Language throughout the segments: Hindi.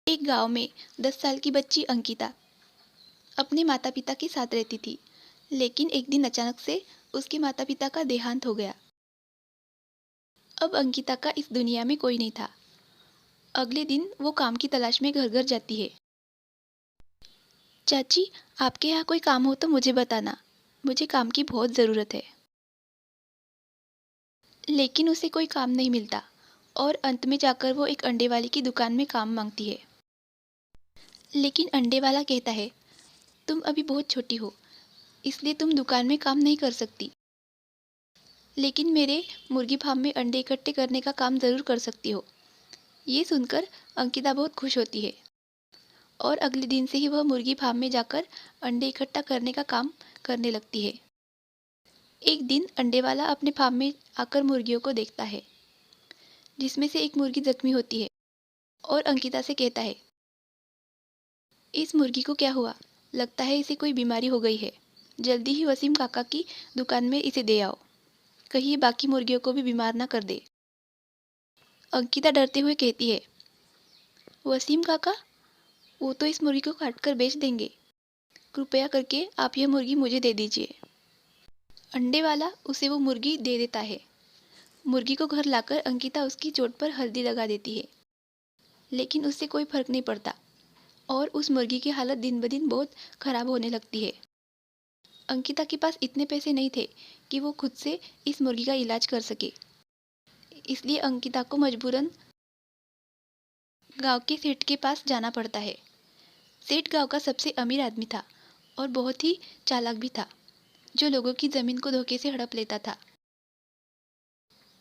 एक गांव में 10 साल की बच्ची अंकिता अपने माता पिता के साथ रहती थी। लेकिन एक दिन अचानक से उसके माता पिता का देहांत हो गया। अब अंकिता का इस दुनिया में कोई नहीं था। अगले दिन वो काम की तलाश में घर घर जाती है। चाची, आपके यहाँ कोई काम हो तो मुझे बताना, मुझे काम की बहुत ज़रूरत है। लेकिन उसे कोई काम नहीं मिलता और अंत में जाकर वो एक अंडे वाले की दुकान में काम मांगती है। लेकिन अंडे वाला कहता है, तुम अभी बहुत छोटी हो, इसलिए तुम दुकान में काम नहीं कर सकती, लेकिन मेरे मुर्गी फार्म में अंडे इकट्ठे करने का काम ज़रूर कर सकती हो। ये सुनकर अंकिता बहुत खुश होती है और अगले दिन से ही वह मुर्गी फार्म में जाकर अंडे इकट्ठा करने का काम करने लगती है। एक दिन अंडे वाला अपने फार्म में आकर मुर्गियों को देखता है, जिसमें से एक मुर्गी जख्मी होती है और अंकिता से कहता है, इस मुर्गी को क्या हुआ? लगता है इसे कोई बीमारी हो गई है। जल्दी ही वसीम काका की दुकान में इसे दे आओ, कहीं बाकी मुर्गियों को भी बीमार ना कर दे। अंकिता डरते हुए कहती है, वसीम काका, वो तो इस मुर्गी को काटकर बेच देंगे। कृपया करके आप यह मुर्गी मुझे दे दीजिए। अंडे वाला उसे वो मुर्गी दे देता है। मुर्गी को घर लाकर अंकिता उसकी चोट पर हल्दी लगा देती है, लेकिन उससे कोई फर्क नहीं पड़ता और उस मुर्गी की हालत दिन ब दिन बहुत खराब होने लगती है। अंकिता के पास इतने पैसे नहीं थे कि वो खुद से इस मुर्गी का इलाज कर सके, इसलिए अंकिता को मजबूरन गांव के सेठ के पास जाना पड़ता है। सेठ गांव का सबसे अमीर आदमी था और बहुत ही चालाक भी था, जो लोगों की जमीन को धोखे से हड़प लेता था।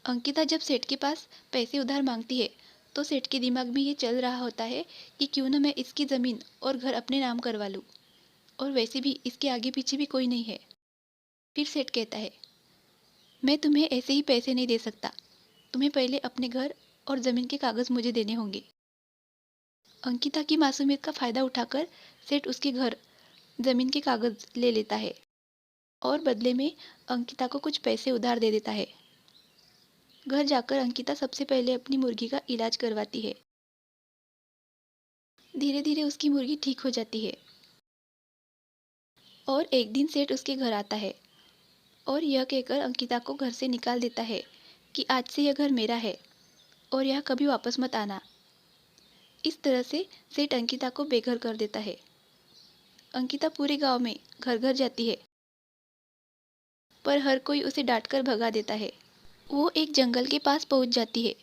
अंकिता जब सेठ के पास पैसे उधार मांगती है तो सेठ के दिमाग में ये चल रहा होता है कि क्यों न मैं इसकी ज़मीन और घर अपने नाम करवा लूँ, और वैसे भी इसके आगे पीछे भी कोई नहीं है। फिर सेठ कहता है, मैं तुम्हें ऐसे ही पैसे नहीं दे सकता, तुम्हें पहले अपने घर और ज़मीन के कागज़ मुझे देने होंगे। अंकिता की मासूमियत का फ़ायदा उठाकर सेठ उसके घर, ज़मीन के कागज़ ले लेता है और बदले में अंकिता को कुछ पैसे उधार दे देता है। घर जाकर अंकिता सबसे पहले अपनी मुर्गी का इलाज करवाती है। धीरे धीरे उसकी मुर्गी ठीक हो जाती है और एक दिन सेठ उसके घर आता है और यह कहकर अंकिता को घर से निकाल देता है कि आज से यह घर मेरा है और यह कभी वापस मत आना। इस तरह से सेठ अंकिता को बेघर कर देता है। अंकिता पूरे गांव में घर घर जाती है, पर हर कोई उसे डांटकर भगा देता है। वो एक जंगल के पास पहुंच जाती है।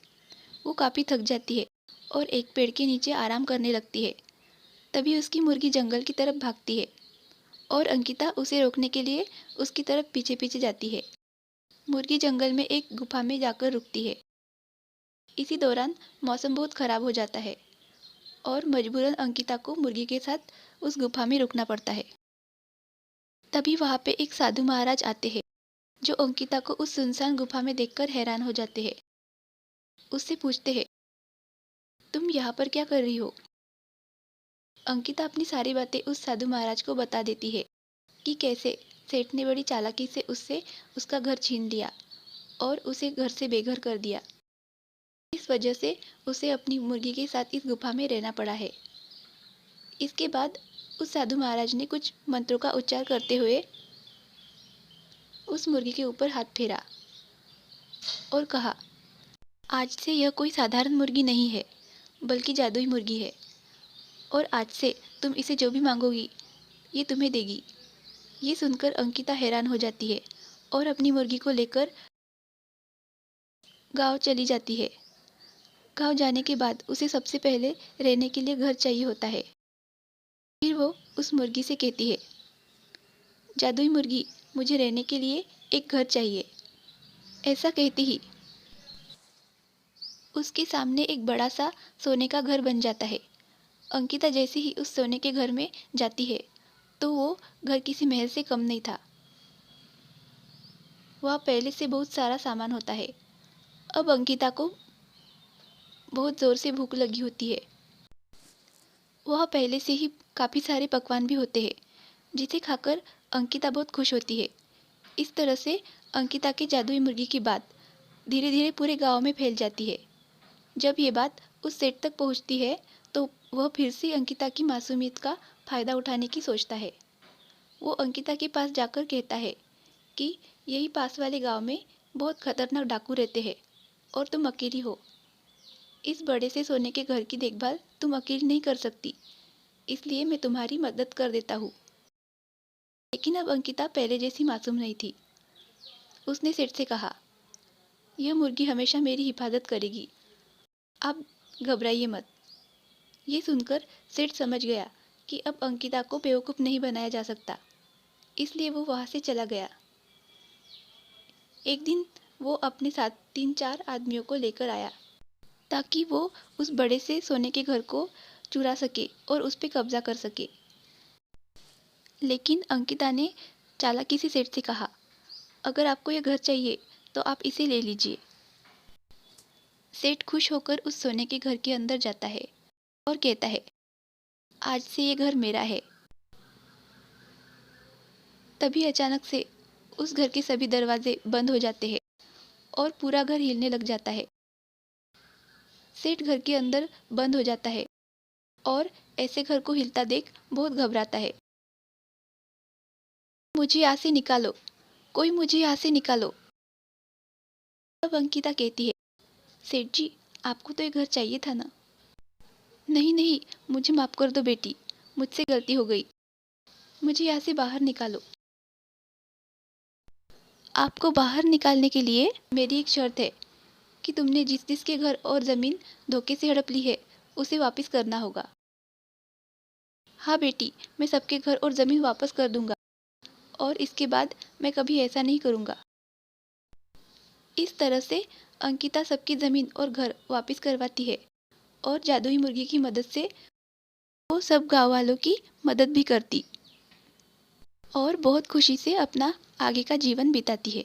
वो काफ़ी थक जाती है और एक पेड़ के नीचे आराम करने लगती है। तभी उसकी मुर्गी जंगल की तरफ भागती है और अंकिता उसे रोकने के लिए उसकी तरफ पीछे पीछे जाती है। मुर्गी जंगल में एक गुफा में जाकर रुकती है। इसी दौरान मौसम बहुत खराब हो जाता है और मजबूरन अंकिता को मुर्गी के साथ उस गुफा में रुकना पड़ता है। तभी वहाँ पे एक साधु महाराज आते हैं, जो अंकिता को उस सुनसान गुफा में देखकर हैरान हो जाते हैं। उससे पूछते हैं, तुम यहाँ पर क्या कर रही हो? अंकिता अपनी सारी बातें उस साधु महाराज को बता देती है कि कैसे सेठ ने बड़ी चालाकी से उससे उसका घर छीन लिया और उसे घर से बेघर कर दिया। इस वजह से उसे अपनी मुर्गी के साथ इस गुफा में रहना पड़ा है। इसके बाद उस साधु महाराज ने कुछ मंत्रों का उच्चार करते हुए उस मुर्गी के ऊपर हाथ फेरा और कहा, आज से यह कोई साधारण मुर्गी नहीं है, बल्कि जादुई मुर्गी है, और आज से तुम इसे जो भी मांगोगी ये तुम्हें देगी। ये सुनकर अंकिता हैरान हो जाती है और अपनी मुर्गी को लेकर गांव चली जाती है। गांव जाने के बाद उसे सबसे पहले रहने के लिए घर चाहिए होता है। फिर वो उस मुर्गी से कहती है, जादुई मुर्गी, मुझे रहने के लिए एक घर चाहिए। ऐसा कहते ही उसके सामने एक बड़ा सा सोने का घर बन जाता है। अंकिता जैसे ही उस सोने के घर में जाती है तो वो घर किसी महल से कम नहीं था। वह पहले से बहुत सारा सामान होता है। अब अंकिता को बहुत ज़ोर से भूख लगी होती है। वह पहले से ही काफ़ी सारे पकवान भी होते हैं, जिसे खाकर अंकिता बहुत खुश होती है। इस तरह से अंकिता के जादुई मुर्गी की बात धीरे धीरे पूरे गांव में फैल जाती है। जब ये बात उस सेट तक पहुंचती है तो वह फिर से अंकिता की मासूमियत का फ़ायदा उठाने की सोचता है। वो अंकिता के पास जाकर कहता है कि यही पास वाले गांव में बहुत खतरनाक डाकू रहते हैं और तुम अकेली हो। इस बड़े से सोने के घर की देखभाल तुम अकेली नहीं कर सकती, इसलिए मैं तुम्हारी मदद कर देता हूँ। लेकिन अब अंकिता पहले जैसी मासूम नहीं थी। उसने सेठ से कहा, यह मुर्गी हमेशा मेरी हिफाजत करेगी, आप घबराइए मत। ये सुनकर सेठ समझ गया कि अब अंकिता को बेवकूफ़ नहीं बनाया जा सकता, इसलिए वो वहाँ से चला गया। एक दिन वो अपने साथ 3-4 आदमियों को लेकर आया ताकि वो उस बड़े से सोने के घर को चुरा सके और उस पर कब्जा कर सके। लेकिन अंकिता ने चालाकी से सेठ से कहा, अगर आपको यह घर चाहिए तो आप इसे ले लीजिए। सेठ खुश होकर उस सोने के घर के अंदर जाता है और कहता है, आज से ये घर मेरा है। तभी अचानक से उस घर के सभी दरवाजे बंद हो जाते हैं और पूरा घर हिलने लग जाता है। सेठ घर के अंदर बंद हो जाता है और ऐसे घर को हिलता देख बहुत घबराता है। मुझे यहाँ से निकालो, कोई मुझे यहाँ से निकालो। तब अंकिता कहती है, सेठ जी, आपको तो ये घर चाहिए था ना। नहीं नहीं, मुझे माफ़ कर दो बेटी, मुझसे गलती हो गई, मुझे यहाँ से बाहर निकालो। आपको बाहर निकालने के लिए मेरी एक शर्त है कि तुमने जिस जिसके घर और ज़मीन धोखे से हड़प ली है उसे वापस करना होगा। हाँ बेटी, मैं सबके घर और ज़मीन वापस कर दूंगा और इसके बाद मैं कभी ऐसा नहीं करूंगा। इस तरह से अंकिता सबकी ज़मीन और घर वापस करवाती है और जादुई मुर्गी की मदद से वो सब गाँव वालों की मदद भी करती और बहुत खुशी से अपना आगे का जीवन बिताती है।